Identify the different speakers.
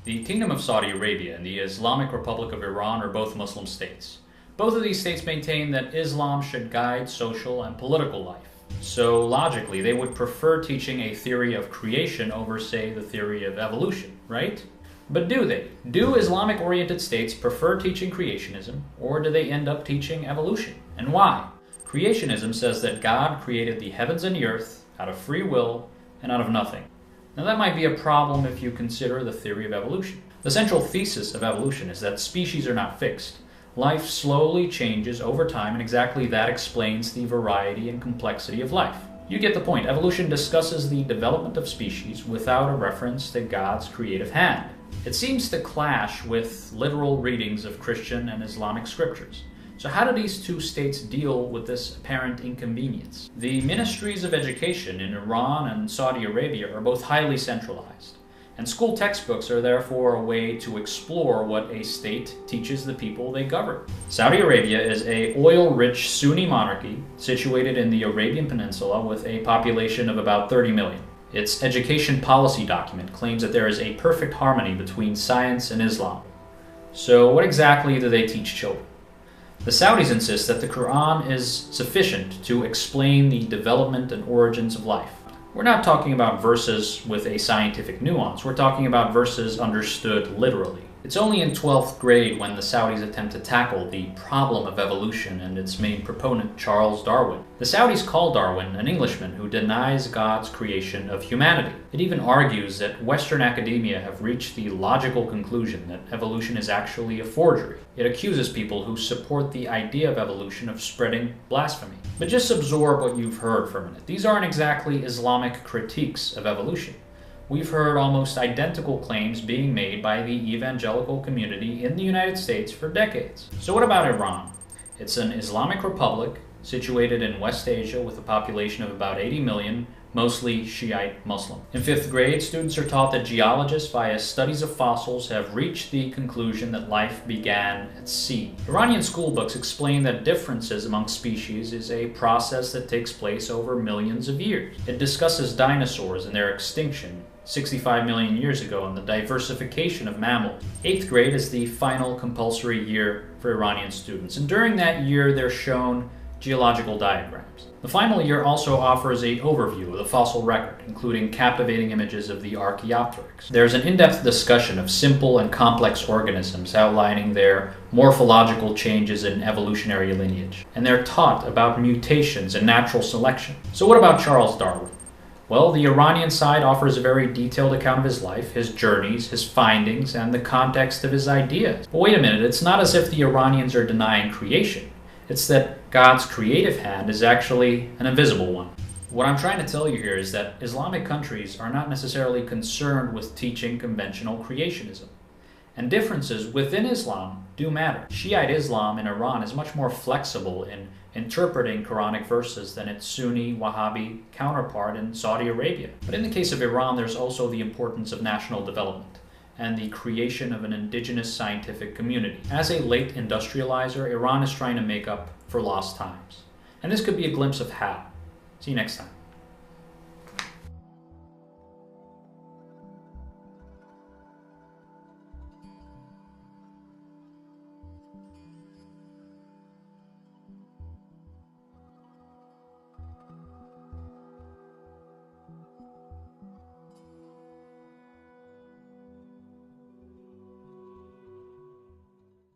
Speaker 1: The Kingdom of Saudi Arabia and the Islamic Republic of Iran are both Muslim states. Both of these states maintain that Islam should guide social and political life. So logically, they would prefer teaching a theory of creation over, say, the theory of evolution, right? But do they? Do Islamic-oriented states prefer teaching creationism, or do they end up teaching evolution? And why? Creationism says that God created the heavens and the earth out of free will and out of nothing. Now that might be a problem if you consider the theory of evolution. The central thesis of evolution is that species are not fixed. Life slowly changes over time, and exactly that explains the variety and complexity of life. You get the point. Evolution discusses the development of species without a reference to God's creative hand. It seems to clash with literal readings of Christian and Islamic scriptures. So how do these two states deal with this apparent inconvenience? The ministries of education in Iran and Saudi Arabia are both highly centralized, and school textbooks are therefore a way to explore what a state teaches the people they govern. Saudi Arabia is an oil-rich Sunni monarchy situated in the Arabian Peninsula with a population of about 30 million. Its education policy document claims that there is a perfect harmony between science and Islam. So what exactly do they teach children? The Saudis insist that the Quran is sufficient to explain the development and origins of life. We're not talking about verses with a scientific nuance. We're talking about verses understood literally. It's only in 12th grade when the Saudis attempt to tackle the problem of evolution and its main proponent, Charles Darwin. The Saudis call Darwin an Englishman who denies God's creation of humanity. It even argues that Western academia have reached the logical conclusion that evolution is actually a forgery. It accuses people who support the idea of evolution of spreading blasphemy. But just absorb what you've heard for a minute. These aren't exactly Islamic critiques of evolution. We've heard almost identical claims being made by the evangelical community in the United States for decades. So what about Iran? It's an Islamic republic situated in West Asia with a population of about 80 million, mostly Shiite Muslim. In 5th grade, students are taught that geologists, via studies of fossils, have reached the conclusion that life began at sea. Iranian school books explain that differences among species is a process that takes place over millions of years. It discusses dinosaurs and their extinction 65 million years ago and the diversification of mammals. 8th grade is the final compulsory year for Iranian students, and during that year they're shown geological diagrams. The final year also offers an overview of the fossil record, including captivating images of the Archaeopteryx. There's an in-depth discussion of simple and complex organisms outlining their morphological changes in evolutionary lineage, and they're taught about mutations and natural selection. So what about Charles Darwin? Well, the Iranian side offers a very detailed account of his life, his journeys, his findings, and the context of his ideas. But wait a minute, it's not as if the Iranians are denying creation. It's that God's creative hand is actually an invisible one. What I'm trying to tell you here is that Islamic countries are not necessarily concerned with teaching conventional creationism. And differences within Islam do matter. Shiite Islam in Iran is much more flexible in interpreting Quranic verses than its Sunni Wahhabi counterpart in Saudi Arabia. But in the case of Iran, there's also the importance of national development and the creation of an indigenous scientific community. As a late industrializer, Iran is trying to make up for lost times. And this could be a glimpse of how. See you next time.